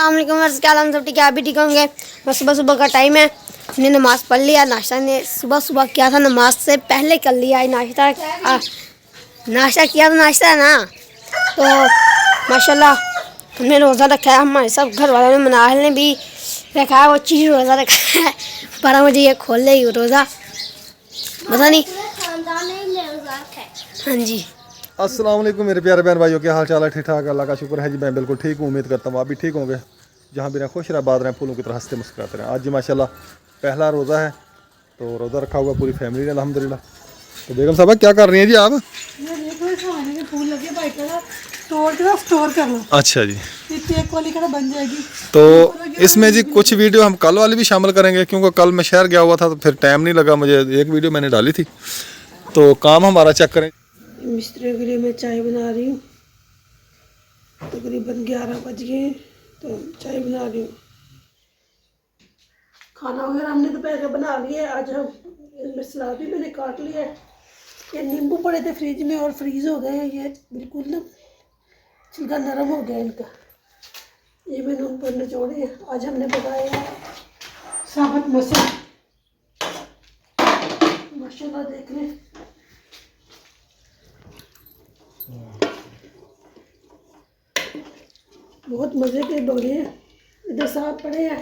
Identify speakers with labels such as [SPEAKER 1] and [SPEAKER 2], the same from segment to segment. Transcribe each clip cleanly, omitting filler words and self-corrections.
[SPEAKER 1] अस्सलाम वालेकुम वर्स, क्या हाल सब ठीक है? आप भी ठीक होंगे। बस सुबह सुबह का टाइम है, हमने नमाज़ पढ़ लिया। नाश्ता ने सुबह सुबह किया था, नमाज से पहले कर लिया। नाश्ता किया तो नाश्ता है ना, तो माशाल्लाह हमने रोज़ा रखा है। हमारे सब घर वालों ने, मनाहल ने भी रखा है, वो चीज़ रोज़ा रखा है। 12 बजे ये खोल ले रोज़ा, पता नहीं। हाँ जी,
[SPEAKER 2] अस्सलाम वालेकुम मेरे प्यारे बहन भाइयों, क्या हाल चाल है? ठीक ठाक, अल्लाह का शुक्र है जी। मैं बिल्कुल ठीक हूँ, उम्मीद करता हूँ आप भी ठीक होंगे। जहाँ भी रहें खुश रहें, आबाद रहें, फूलों की तरह हंसते मुस्कुराते रहें। आज जी माशाल्लाह पहला रोज़ा है, तो रोज़ा रखा हुआ पूरी फैमिली ने अल्हम्दुलिल्लाह। तो बेगम साहबा क्या कर रही हैं जी आप?
[SPEAKER 3] फूल लगे स्टोर कर लो।
[SPEAKER 2] अच्छा जी,
[SPEAKER 3] केक वाली का बन जाएगी।
[SPEAKER 2] तो इसमें जी कुछ वीडियो हम कल वाली भी शामिल करेंगे, क्योंकि कल मैं शहर गया हुआ था तो फिर टाइम नहीं लगा मुझे। एक वीडियो मैंने डाली थी, तो काम हमारा चेक करें।
[SPEAKER 3] मिस्त्रियों के लिए मैं चाय बना रही हूँ। तकरीबन 11 बज गए, तो चाय बना रही हूँ। खाना वगैरह हमने दोपहर का बना लिया है। आज हम इसमें सलाद भी मैंने काट लिया है। ये नींबू पड़े थे फ्रिज में और फ्रीज हो गए हैं। ये बिल्कुल ना छिलका नरम हो गया इनका। ये मैंने ऊपर निचोड़े हैं। आज हमने बनाए हैं साबुत मसूर। माशाल्लाह देख लें, बहुत मज़े के बने हैं। इधर साफ पड़े हैं।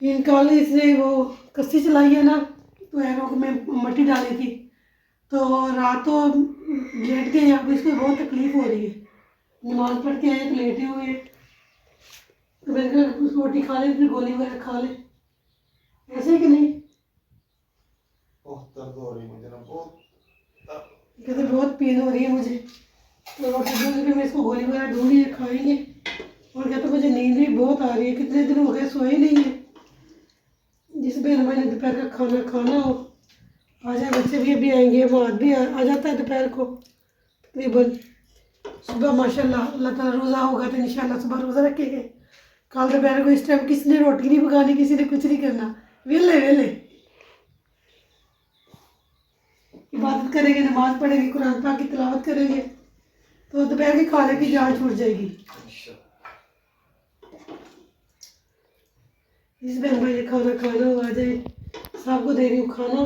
[SPEAKER 3] इनका इसने वो कस्सी चलाई है ना, तो एरों में मट्टी डाली थी, तो रातों लेट गए। अब इसको बहुत तकलीफ हो रही है। नमाज पढ़ के आए, लेटे हुए हैं, तो मैंने कहा रोटी खा ले, फिर गोली वगैरह खा ले। ऐसे कि नहीं?
[SPEAKER 2] बहुत दर्द हो रही है मुझे ना,
[SPEAKER 3] कहते बहुत पेन हो रही है मुझे, तो रोटी दूंगी, फिर मैं इसको गोली वगैरह दूंगी, खाएंगे। और कहते मुझे नींद भी बहुत आ रही है, कितने दिन हो गए सोए नहीं है। जिस बहन भाई ने दोपहर का खाना खाना हो आ जाए। बच्चे भी अभी आएंगे, माद भी आ जाता है दोपहर को तकरीबन। सुबह माशाल्लाह अल्लाह ताला रोज़ा होगा तो इंशाल्लाह सुबह रोज़ा रखेंगे। कल दोपहर को इस टाइम किसी ने रोटी नहीं पकानी, किसी ने कुछ नहीं करना, वेले वेले इबादत करेंगे, नमाज पढ़ेंगे, कुरान पाक की तिलावत करेंगे, तो दोपहर के खाने की जान छूट जाएगी। जिस बहन भाई ने खाना खाना हो आ जाए। सबको दे रही हूँ खाना,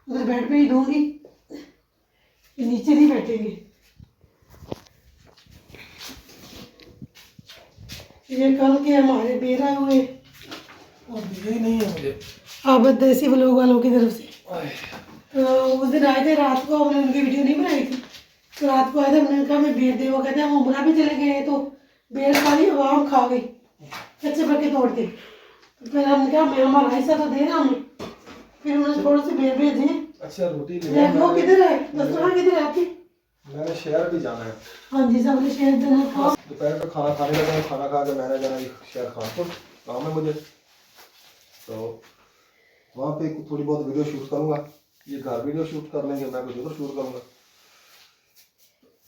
[SPEAKER 3] उधर बेड पे ही दूंगी, ये नीचे नहीं बैठेंगे। ये कल के हमारे बेर आए हुए,
[SPEAKER 2] यही नहीं है मुझे।
[SPEAKER 3] आबद देसी व्लॉग वालों की तरफ से। तो उस दिन आए थे रात को, हमने उनकी वीडियो नहीं बनाई थी, तो रात को आए थे। हमने कहा मैं बेर दे, वो कहते हम उमरा भी चले गए, तो बेर सारी आवाम खा गई कच्चे पक्के तोड़ के। तो फिर हमने कहा मैं हमारा हिस्सा तो देना हमें, फिर उन्होंने थोड़े से बेर भेजे।
[SPEAKER 2] अच्छा रोटी
[SPEAKER 3] वो किधर है? दस्तरखान किधर है आपकी?
[SPEAKER 2] मैंने शहर भी जाना है।
[SPEAKER 3] हाँ जी, सबने शेयर देना था।
[SPEAKER 2] दोपहर का खाना खाने लगा, खाना खा के मैंने जाना शहर खानपुर, काम है मुझे, तो वहाँ पे थोड़ी बहुत वीडियो शूट करूँगा। ये घर वीडियो शूट कर लेंगे, मैं कुछ उधर शूट करूँगा।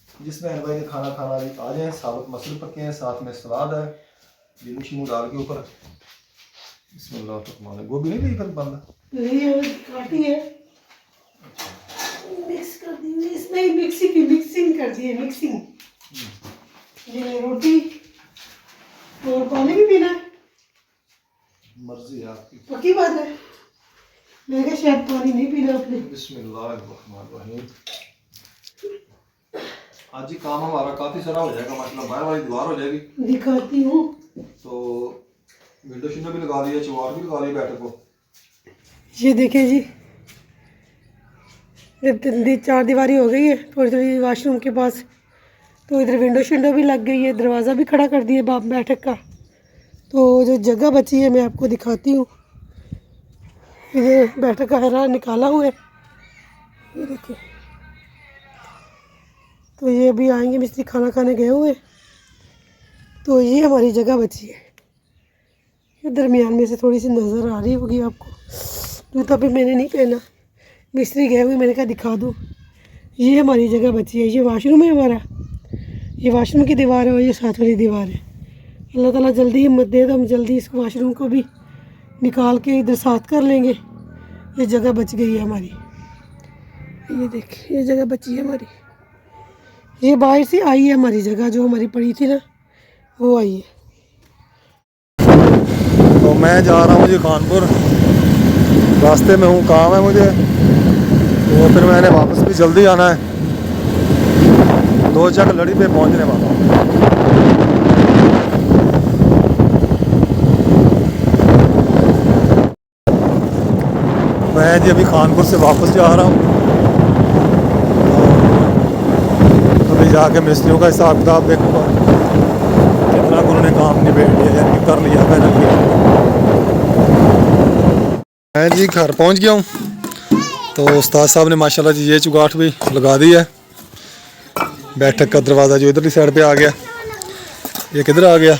[SPEAKER 2] जिसमें हर भाई ने खाना खाना आ जाए, साबुत मसूर पके हैं, साथ में सलाद है नींबू शीमू डाल के ऊपर। बिस्मिल्लाह, गोभी नहीं ली फिर बंद
[SPEAKER 3] काटी है, मिक्स कर दी इसमें, मिक्सिंग कर दी है, मिक्सिंग। ये रोटी और पानी भी पीना है,
[SPEAKER 2] मर्जी है आपकी,
[SPEAKER 3] पक्की बात है। मैं क्या शायद पानी नहीं पीना आपने।
[SPEAKER 2] बिस्मिल्लाहिर्रहमानिर्रहीम। आज ही काम हमारा काफी सारा हो जाएगा, मतलब बाहर वाली दीवार हो जाएगी,
[SPEAKER 3] दिखाती हूँ।
[SPEAKER 2] तो विंडो शिंडो भी लगा लिया, चवार भी लगा लिया बैठक को।
[SPEAKER 3] ये देखें जी, ये 4 दीवारी हो गई है थोड़ी थोड़ी वाशरूम के पास, तो इधर विंडो शिंडो भी लग गई है, दरवाज़ा भी खड़ा कर दिए बाप बैठक का। तो जो जगह बची है मैं आपको दिखाती हूँ। ये बैठक का हरा निकाला हुआ है, ये देखिए। तो ये अभी आएंगे, मिस्त्री खाना खाने गए हुए, तो ये हमारी जगह बची है। ये दरमियान में से थोड़ी सी नज़र आ रही होगी आपको। जूता भी मैंने नहीं पहना, मिस्त्री गए हुए, मैंने कहा दिखा दूँ। ये हमारी जगह बची है, ये वाशरूम है हमारा, ये वाशरूम की दीवार है और ये साथ वाली दीवार है। अल्लाह ताला जल्दी हिम्मत दे तो हम जल्दी इस वाशरूम को भी निकाल के इधर साथ कर लेंगे। ये जगह बच गई है हमारी, ये देखिए, ये जगह बची है हमारी। ये बाहर से आई है हमारी जगह जो हमारी पड़ी थी ना, वो आई है।
[SPEAKER 2] तो मैं जा रहा हूँ जी कानपुर, रास्ते में हूँ, काम है मुझे, तो फिर मैंने वापस भी जल्दी आना है, 2 चक लड़ी पे पहुँचने वाला हूँ। मैं जी अभी कानपुर से वापस जा रहा हूँ, अभी जाके मिस्त्रियों का हिसाब किताब देखूँगा, कितना उन्होंने काम निबेड़ लिया यानी कर लिया पैनल किया। मैं जी घर पहुँच गया हूँ, तो उस्ताद साहब ने माशाल्लाह जी ये चुगाट भी लगा दी है। बैठक का दरवाज़ा जो इधरली साइड पे आ गया, ये किधर आ गया।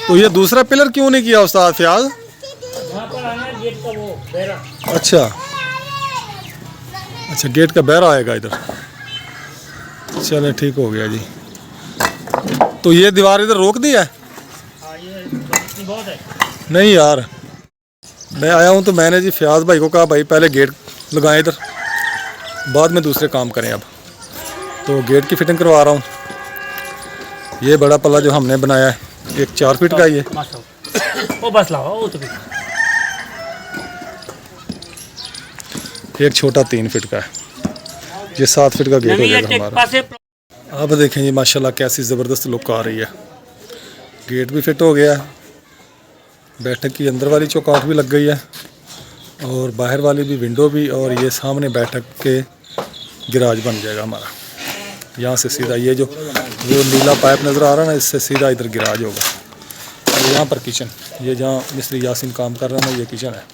[SPEAKER 2] तो ये दूसरा पिलर क्यों नहीं किया उस्ताद फयाज? अच्छा अच्छा, गेट का बहरा आएगा इधर, चले ठीक हो गया जी। तो ये दीवार इधर रोक दी है? नहीं यार, मैं आया हूँ तो मैंने जी फयाज भाई को कहा भाई पहले गेट लगाएं इधर, बाद में दूसरे काम करें। अब तो गेट की फिटिंग करवा रहा हूँ। ये बड़ा पल्ला जो हमने बनाया है, एक 4 फीट का ही है,
[SPEAKER 4] वो बस लाओ वो तो भी।
[SPEAKER 2] एक छोटा 3 फीट का है, ये 7 फीट का गेट हो जाएगा हमारा। अब देखें जी माशाल्लाह कैसी ज़बरदस्त लुक आ रही है। गेट भी फिट हो गया है, बैठक की अंदर वाली चौकाट भी लग गई है, और बाहर वाली भी विंडो भी, और ये सामने बैठक के गिराज बन जाएगा हमारा। यहाँ से सीधा ये जो वो नीला पाइप नज़र आ रहा है ना, इससे सीधा इधर गिराज होगा, और यहाँ पर किचन, ये जहाँ मिस्त्री यासीन काम कर रहा है ना, ये किचन है।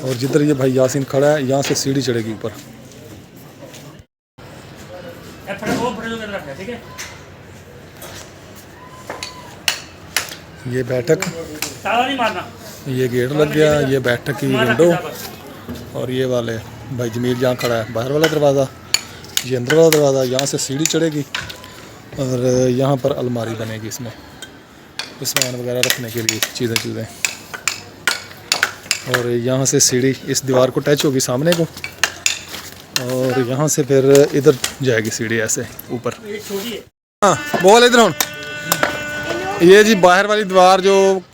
[SPEAKER 2] और जिधर ये भाई यासीन खड़ा है, यहाँ से सीढ़ी चढ़ेगी ऊपर। ये बैठक,
[SPEAKER 4] ताला नहीं मारना,
[SPEAKER 2] ये गेट लग गया, ये बैठक की विंडो, और ये वाले भाई जमील जहाँ खड़ा है बाहर वाला दरवाज़ा, ये अंदर वाला दरवाज़ा। यहाँ से सीढ़ी चढ़ेगी, और यहाँ पर अलमारी बनेगी, इसमें सामान वगैरह रखने के लिए चीज़ें। और यहाँ से सीढ़ी इस दीवार को टच होगी सामने को, और यहाँ से फिर इधर जाएगी सीढ़ी ऐसे ऊपर। हाँ बोल इधर हूँ। ये जी बाहर वाली दीवार जो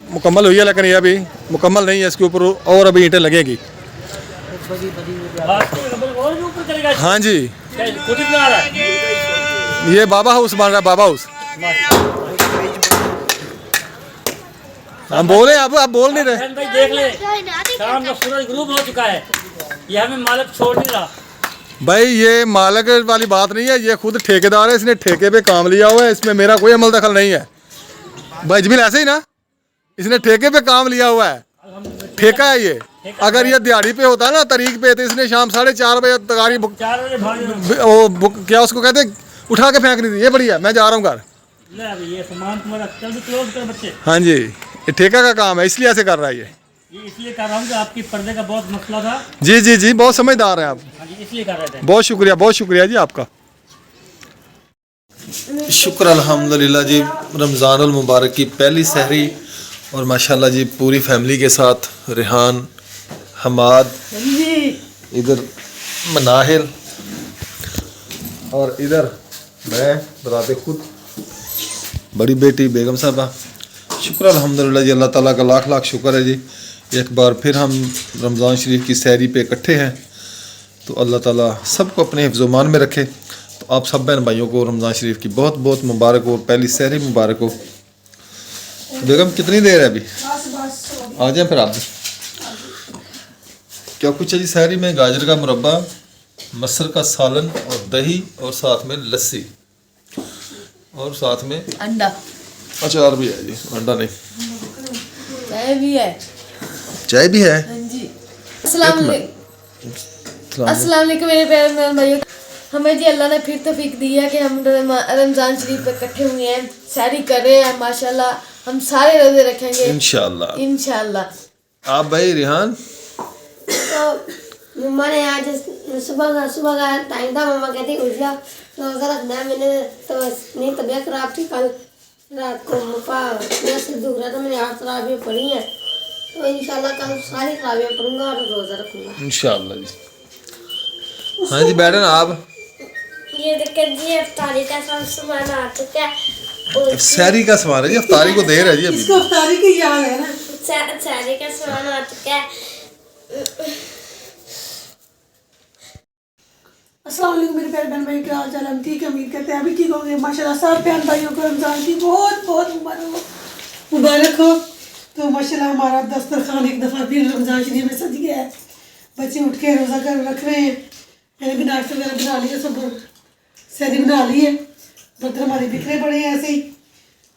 [SPEAKER 2] मुकम्मल हुई है, लेकिन ये अभी मुकम्मल नहीं है, इसके ऊपर और अभी ईंटें लगेगी। हाँ जी, ये बाबा हाउस बन रहा है, बाबा हाउस। हम बोले अब आप बोल नहीं रहे।
[SPEAKER 4] भाई देख ले, शाम का सूरज ग्रूप हो चुका है, ये हमें मालिक छोड़ नहीं रहा।
[SPEAKER 2] भाई ये मालिक वाली बात नहीं है, ये खुद ठेकेदार है, इसने ठेके पे काम लिया हुआ है, इसमें मेरा कोई अमल दखल नहीं है। भाई जमील ऐसे ही ना, इसने ठेके पे काम लिया हुआ है, ठेका है ये। अगर ये दिहाड़ी पे होता ना, तारीख पे, तो इसने शाम 4:30 बजे तगारी क्या उसको कहते उठा के फेंक दी थी। ये बढ़िया, मैं जा रहा हूँ घर।
[SPEAKER 4] ये सामान तुम्हारा जल्दी क्लोज कर बच्चे।
[SPEAKER 2] हाँ जी, ये ठेका का काम है, इसलिए ऐसे कर रहा है ये
[SPEAKER 4] इसलिए कर रहा हूँ कि आपकी पर्दे का बहुत मसला था।
[SPEAKER 2] जी जी जी, बहुत समझदार हैं आप।
[SPEAKER 4] हाँ जी, इसलिए कर रहे थे।
[SPEAKER 2] बहुत शुक्रिया जी आपका। शुक्र अल्हम्दुलिल्लाह जी, रमज़ान अल मुबारक की पहली सहरी, और माशाल्लाह जी पूरी फैमिली के साथ, रेहान, हमाद, इधर मनाहिल, और इधर मैं बराते खुद, बड़ी बेटी बेगम साहबा। शुक्र अल्हम्दुलिल्लाह जी, अल्लाह ताला का लाख लाख शुक्र है जी, एक बार फिर हम रमज़ान शरीफ की सहरी पे इकट्ठे हैं। तो अल्लाह ताला सबको अपने हिफ्ज़-ओ-मान में रखे। तो आप सब बहन भाइयों को रमज़ान शरीफ की बहुत बहुत मुबारक हो, पहली सहरी मुबारक हो। बेगम कितनी देर है अभी? आ जाए फिर आप। क्या कुछ है जी सहरी में? गाजर का मुरब्बा, मसर का सालन और दही, और साथ में लस्सी, और साथ में
[SPEAKER 5] अंडा,
[SPEAKER 2] अचार भी है जी। अंडा नहीं,
[SPEAKER 5] चाय भी है।
[SPEAKER 2] चाय भी है।
[SPEAKER 5] हाँ जी। अस्सलाम वालेकुम मेरे प्यारे मेहमान भाइयों, हमें जी अल्लाह ने फिर तौफीक दी है कि हम रमज़ान शरीफ पे इकट्ठे हुए हैं, सहरी कर रहे हैं। माशाल्लाह हम सारे रोजे रखेंगे इंशाल्लाह।
[SPEAKER 2] आप भाई रेहान?
[SPEAKER 1] तो मम्मा ने आज सुबह का टाइम था, मम्मा कहती उठ जा रोज़ा रखना है। मैंने तो अपनी तबीयत खराब थी, कल रात को मेरा सिर दुख रहा था, मैंने 8 तरावियाँ पढ़ी हैं। तो इंशाल्लाह कल सारी तरावियां पढ़ूंगा और रोज़ा रखूंगा।
[SPEAKER 2] इंशाल्लाह जी। हाँ जी, बैठे ना आप।
[SPEAKER 1] ये देखिए जी इफ्तारी का सब सामान आ चुका है और
[SPEAKER 2] सहरी का सामान है जी, इफ्तारी को देर है जी अभी।
[SPEAKER 3] इसको इफ्तारी की याद है ना।
[SPEAKER 1] सारे का सामान आ चुका है।
[SPEAKER 3] अस्सलाम वालेकुम मेरे प्यारे बहन भाई, क्या हाल चाल है? हम ठीक है, उम्मीद करते हैं अभी ठीक होंगे। माशाल्लाह सब बहन भाइयों को रमज़ान की बहुत बहुत मुबारक हो। तो माशाल्लाह हमारा दस्तरखान एक दफ़ा फिर रमज़ान शरीफ में सज गया है। बच्चे उठ के रोज़ा कर रख रहे हैं। मैंने भी नाश्ता वगैरह बना लिया, सब सहरी बना ली है। बर्तन हमारे बिखरे पड़े हैं ऐसे ही।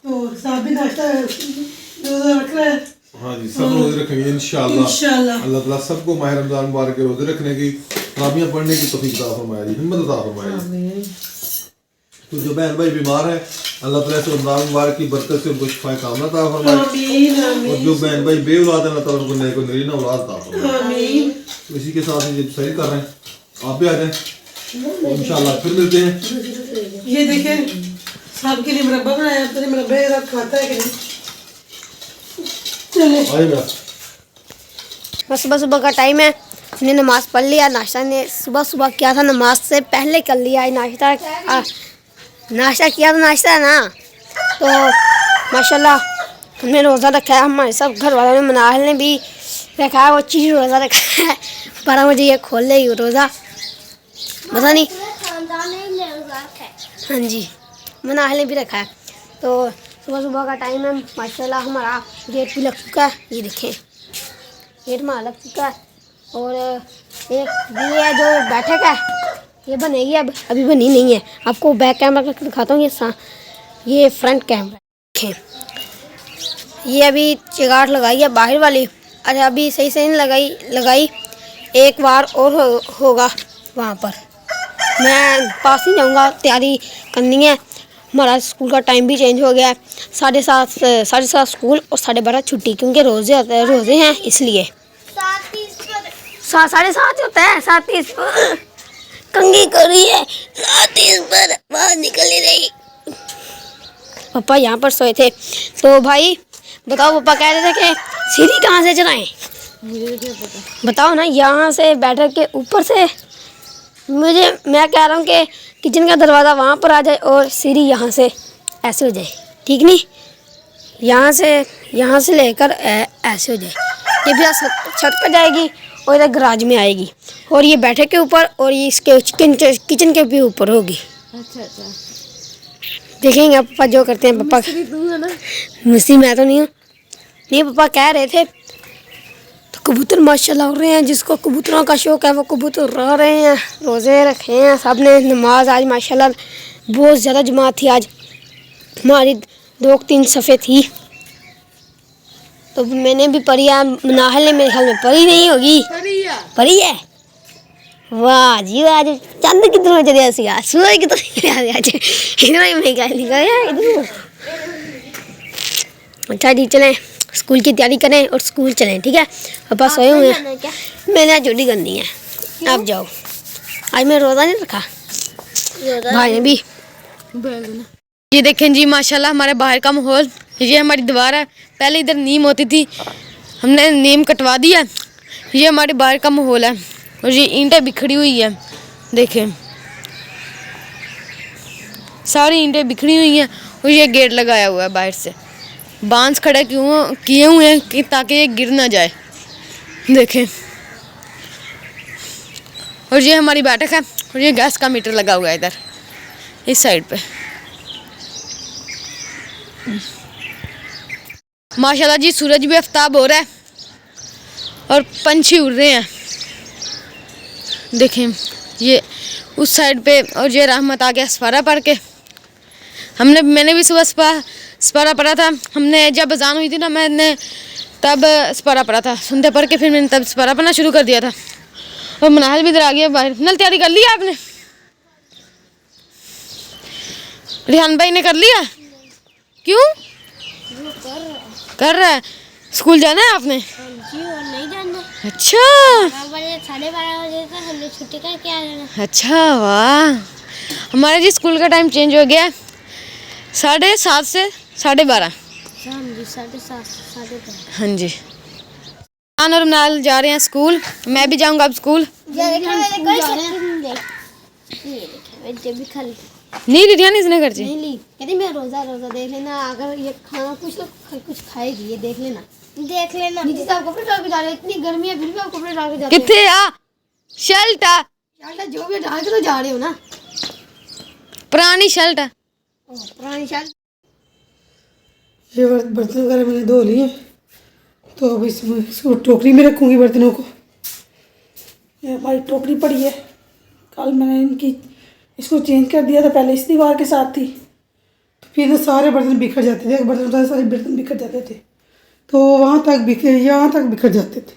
[SPEAKER 3] तो साहब भी नाश्ता रोज़ा रख रहा है।
[SPEAKER 2] हाँ जी, सब रोजे रखेंगे इंशाल्लाह।
[SPEAKER 3] इंशाल्लाह
[SPEAKER 2] अल्लाह ताला सबको माह रमजान मुबारक के रोजे रखने की, तरावियां पढ़ने की तौफीक अता फरमाए जी, हिम्मत अता फरमाए जी। तो जो बहन भाई बीमार है, अल्लाह ताला से रमजान मुबारक की बरकत से उनको शिफाए कामना अता फरमाए।
[SPEAKER 3] आमीन आमीन
[SPEAKER 2] और जो बहन भाई बेऔलाद है, अल्लाह ताला उनको नई को नरीना औलाद अता फरमाए।
[SPEAKER 3] आमीन।
[SPEAKER 2] तो इसी के साथ ही जब सही कर रहे हैं, आप भी आ जाएं, इंशाल्लाह फिर मिलते हैं।
[SPEAKER 3] ये देखें साहब के लिए मुरब्बा बनाया। अब तो मुरब्बे खाता है कि नहीं? चले
[SPEAKER 2] आइएगा।
[SPEAKER 1] बस सुबह सुबह का टाइम है, हमने नमाज़ पढ़ लिया। नाश्ता ने सुबह सुबह किया था, नमाज से पहले कर लिया है नाश्ता। नाश्ता किया था, नाश्ता है ना। तो माशाल्लाह हमने रोज़ा रखा है, हमारे सब घर वालों ने मनाहल ने भी रखा है, वो चीज़ रोज़ा रखा है। 12 बजे ये खोल लेगी रोज़ा, पता नहीं। हाँ जी, मनाहल ने भी रखा है। तो सुबह सुबह का टाइम है, माशाल्लाह हमारा गेट भी लग चुका है। ये देखें गेट हमारा लग चुका है। और एक ये है जो बैठक है, ये बनेगी, अब अभी बनी नहीं है। आपको बैक कैमरा करके दिखाता हूँ। ये फ्रंट कैमरा देखें, ये अभी चिगाट लगाई है बाहर वाली। अरे अभी सही से नहीं लगाई। एक बार और होगा वहाँ पर। मैं पास नहीं जाऊँगा, तैयारी करनी है। हमारा स्कूल का टाइम भी चेंज हो गया है। 7:30 स्कूल और 12:30 छुट्टी, क्योंकि रोज़े हैं इसलिए। 7:30 होता है। 7:30 पर कंघी कर रही है, 7:30 पर बाहर निकल ही रही। पापा यहाँ पर सोए थे। तो भाई बताओ, पापा कह रहे थे कि सीढ़ी कहाँ से चढ़ाएं? बताओ ना, यहाँ से बैठक के ऊपर से। मैं कह रहा हूँ कि किचन का दरवाज़ा वहाँ पर आ जाए और सीढ़ी यहाँ से ऐसे हो जाए, ठीक नहीं? यहाँ से लेकर ऐसे हो जाए। ये भी छत पर जाएगी और इधर गराज में आएगी, और ये बैठक के ऊपर, और ये इसके किचन के भी ऊपर होगी।
[SPEAKER 5] अच्छा
[SPEAKER 1] देखेंगे पापा जो करते हैं। पापा मिस्त्री मैं तो नहीं हूँ। नहीं, पापा कह रहे थे। तो कबूतर माशाल्लाह उड़ रहे हैं, जिसको कबूतरों का शौक है वो कबूतर उड़ा रहे हैं। रोज़े रखे हैं सब ने। नमाज आज माशाल्लाह बहुत ज़्यादा जमात थी। आज हमारी 2-3 सफ़े थी, तो मैंने भी पढ़ी है। नाहल ने मेरे ख्याल में पढ़ी नहीं होगी। पढ़ी है। वाह जी वाह, आज चंद कितना चले सी, सूरज कितना चले आज इधर मैं क्या लिखा है इधर। अच्छा जी, चलें स्कूल की तैयारी करें और स्कूल चलें, ठीक है? पापा सोए हुए हैं। मैंने आज छुट्टी करनी है, आप जाओ। आज मैं रोज़ा नहीं रखा, भाई ने भी।
[SPEAKER 5] ये देखें जी माशाल्लाह हमारे बाहर का माहौल। ये हमारी दीवार है, पहले इधर नीम होती थी, हमने नीम कटवा दिया। ये हमारे बाहर का माहौल है, और ये ईंटें बिखरी हुई है। देखें सारी ईंटें बिखरी हुई हैं, और ये गेट लगाया हुआ है बाहर से। बांस खड़े किए हुए हैं कि ताकि ये गिर ना जाए। देखें, और ये हमारी बैठक है, और ये गैस का मीटर लगा हुआ है इधर इस साइड पे। माशाल्लाह जी सूरज भी आफ्ताब हो रहा है और पंछी उड़ रहे हैं। देखें ये उस साइड पे, और ये रहमत आ गया सफारा पढ़ के। मैंने भी सुबह सफारा पढ़ा था। हमने जब अजान हुई थी ना, मैंने तब सफारा पढ़ा था। सुनते पढ़ के फिर मैंने तब सफारा पढ़ना शुरू कर दिया था। और मनाहल भी इधर आ गया बाहर। नल तैयारी कर लिया आपने? रिहान भाई ने कर लिया? क्यों कर रहा है? स्कूल जाना है आपने?
[SPEAKER 1] जी, और नहीं जाना।
[SPEAKER 5] अच्छा,
[SPEAKER 1] 12:30 बजे तक हमने छुट्टी करके आ जाना।
[SPEAKER 5] अच्छा वाह। हमारे जी स्कूल का टाइम चेंज हो गया, 7:30 से 12:30।
[SPEAKER 1] शाम जी 7:30 से 12:30।
[SPEAKER 5] हाँ जी, और मनाल जा रहे हैं स्कूल, मैं भी जाऊंगा अब स्कूल। नहीं ली ध्यान इसने घर से
[SPEAKER 1] नहीं ली, कहती मैं रोजा रोजा देख लेना, अगर ये खाना कुछ खाएगी ये देख लेना नीचे से आप कपड़े डाल के जा रहे हो, इतनी गर्मी है फिर भी आप कपड़े डाल के जाते हो।
[SPEAKER 5] कितने आ शर्ट आ
[SPEAKER 1] शर्ट जो भी डाल के तो जा रहे हो ना,
[SPEAKER 5] पुरानी शर्ट है।
[SPEAKER 1] पुरानी शर्ट।
[SPEAKER 3] ये बर्तन वगैरह मैंने धो लिए, तो अब इसको टोकरी में रखूँगी बर्तनों को। ये हमारी टोकरी पड़ी है, कल मैंने इसको चेंज कर दिया था, पहले इस दीवार के साथ थी, तो फिर सारे बर्तन बिखर जाते थे, सारे बर्तन बिखर जाते थे, तो यहाँ तक बिखर जाते थे,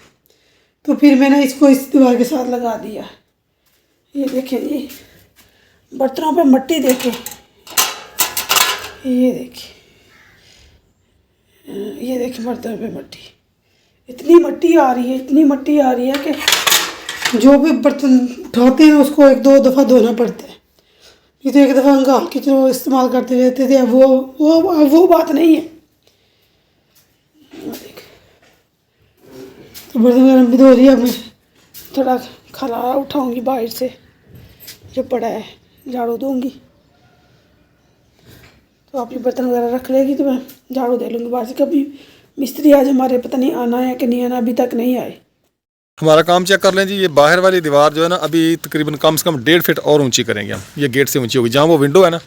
[SPEAKER 3] तो फिर मैंने इसको इस दीवार के साथ लगा दिया। ये देखें जी, बर्तनों पे मिट्टी देखें, ये देखिए, ये देखिए बर्तनों पे मिट्टी, इतनी मिट्टी आ रही है कि जो भी बर्तन उठाते हैं उसको 1-2 दफ़ा धोना पड़ता है। ये तो एक दफ़ा अंगाल की जो इस्तेमाल करते रहते थे, अब वो बात नहीं है। तो बर्तन वगैरह भी धो रही है, मैं थोड़ा खलारा उठाऊंगी बाहर से जो पड़ा है, झाड़ू दूंगी, तो आप ये बर्तन वगैरह रख लेगी तो मैं झाड़ू दे लूँगी बाहर से। कभी मिस्त्री आज हमारे पता नहीं आना है कि नहीं आना, अभी तक नहीं आए।
[SPEAKER 2] हमारा काम चेक कर लें जी। ये बाहर वाली दीवार जो है ना, अभी तकरीबन कम से कम 1.5 फीट और ऊंची करेंगे हम। ये गेट से ऊंची होगी, जहाँ वो विंडो है ना,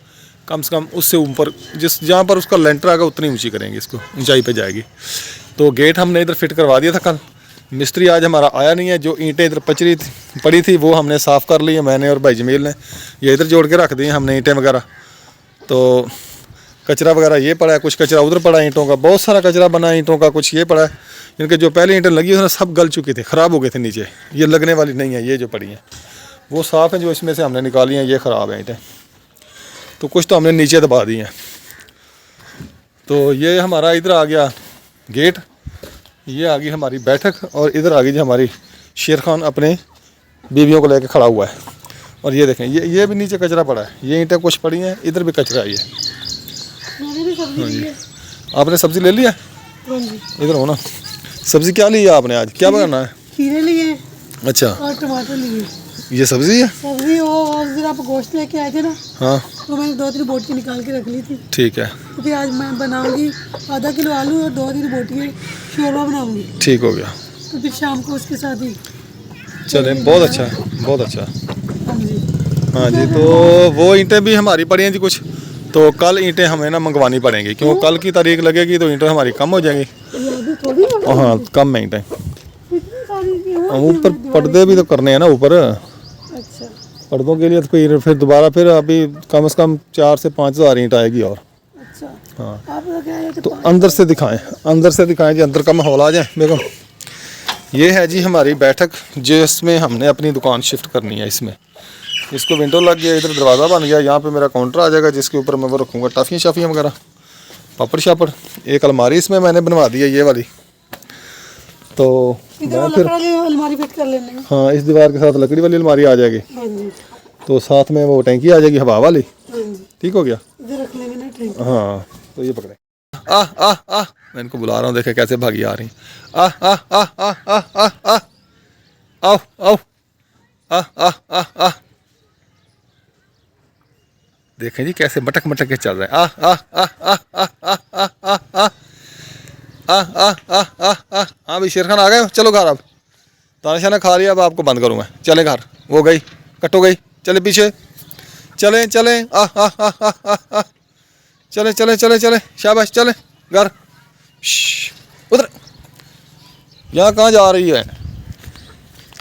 [SPEAKER 2] कम से कम उससे ऊपर, जहाँ पर उसका लेंटर आएगा उतनी ऊंची करेंगे, इसको ऊंचाई पे जाएगी। तो गेट हमने इधर फिट करवा दिया था कल। मिस्त्री आज हमारा आया नहीं है। जो ईंटें इधर पड़ी थी वो हमने साफ़ कर ली है, मैंने और भाई जमील ने। ये इधर जोड़ के रख दी हैं हमने ईंटें वगैरह। तो कचरा वगैरह ये पड़ा है, कुछ कचरा उधर पड़ा है ईंटों का, बहुत सारा कचरा बना है ईंटों का, कुछ ये पड़ा है। इनके जो पहले ईंटें लगी उसमें सब गल चुकी थी, ख़राब हो गए थे नीचे, ये लगने वाली नहीं है। ये जो पड़ी हैं वो साफ़ हैं, जो इसमें से हमने निकाली हैं ये ख़राब हैं ईंटें। तो कुछ तो हमने नीचे दबा दी हैं। तो ये हमारा इधर आ गया गेट, ये आ गई हमारी बैठक, और इधर आ गई जी हमारी शेर खान अपने बीवियों को लेकर खड़ा हुआ है। और ये देखें, ये भी नीचे कचरा पड़ा है, ये ईंटें कुछ पड़ी हैं, इधर भी कचरा है। हाँ जी, आपने सब्ज़ी ले लिया? इधर हो ना। सब्ज़ी क्या ली है आपने आज, क्या बनाना है?
[SPEAKER 3] खीरे लिए,
[SPEAKER 2] अच्छा,
[SPEAKER 3] और टमाटर लिए।
[SPEAKER 2] ये सब्ज़ी है?
[SPEAKER 3] सब्जी और फिर आप गोश्त लेके आए थे ना,
[SPEAKER 2] हाँ,
[SPEAKER 3] तो मैंने 2-3 बोटियाँ निकाल के रख ली थी।
[SPEAKER 2] ठीक है,
[SPEAKER 3] तो फिर आज मैं बनाऊंगी आधा किलो आलू और 2-3 बोटियाँ शोरबा बनाऊंगी,
[SPEAKER 2] ठीक हो गया।
[SPEAKER 3] तो फिर शाम को उसके साथ ही।
[SPEAKER 2] चलें, बहुत अच्छा, बहुत अच्छा।
[SPEAKER 3] हाँ जी,
[SPEAKER 2] हाँ जी, तो वो ईंटें भी हमारी पड़ी हैं जी कुछ, तो कल ईंटें हमें ना मंगवानी पड़ेंगी, क्योंकि कल की तारीख लगेगी तो ईंटें हमारी कम हो जाएंगी।
[SPEAKER 3] ये अभी थोड़ी है,
[SPEAKER 2] हाँ, कम है ईंटें।
[SPEAKER 3] इतनी सारी थी वो।
[SPEAKER 2] ऊपर पर्दे भी तो करने हैं ना ऊपर,
[SPEAKER 3] अच्छा,
[SPEAKER 2] पर्दों के लिए तो फिर दोबारा फिर अभी कम से कम 4 से 5 हज़ार ईंट आएगी। और
[SPEAKER 3] अच्छा,
[SPEAKER 2] हाँ,
[SPEAKER 3] आप लोग कह रहे थे
[SPEAKER 2] तो अंदर से दिखाएं जी, अंदर का माहौल आ जाए। देखो, ये है जी हमारी बैठक, जिसमें हमने अपनी दुकान शिफ्ट करनी है। इसको विंडो लग गया, इधर दरवाज़ा बन गया, यहाँ पे मेरा काउंटर आ जाएगा, जिसके ऊपर मैं वो रखूँगा टॉफ़ियाँ शाफियाँ वगैरह, पापड़ शापड़। एक अलमारी इसमें मैंने बनवा दी है, ये वाली। तो
[SPEAKER 3] इधर
[SPEAKER 2] फिर
[SPEAKER 3] अलमारी फिट कर लेने हैं।
[SPEAKER 2] हाँ, इस दीवार के साथ लकड़ी वाली अलमारी आ जाएगी,
[SPEAKER 3] हाँ जी,
[SPEAKER 2] तो साथ में वो टैंकी आ जाएगी हवा वाली।
[SPEAKER 3] हाँ जी,
[SPEAKER 2] ठीक हो गया।
[SPEAKER 3] इधर रख लेंगे ना टैंक।
[SPEAKER 2] हाँ, तो ये पकड़े। मैं इनको बुला रहा हूँ, देखे कैसे भागी आ रही। आओ आओ, देखें जी कैसे मटक मटक के चल रहे हैं। हाँ भाई, शेर खान आ गए, चलो घर। अब दाना शाना खा लिया, अब आपको बंद करूँ मैं, चले घर। वो गई, कटो गई, चले पीछे, चले चले चले चले चले चले, शाबाश, चले घर। उधर, यहाँ कहाँ जा रही है?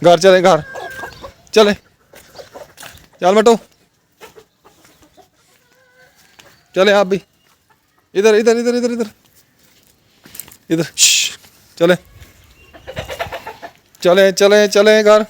[SPEAKER 2] घर चले, घर चले, चल मटो, चले आप भी। इधर इधर इधर इधर इधर इधर, चले चले चले चले घर।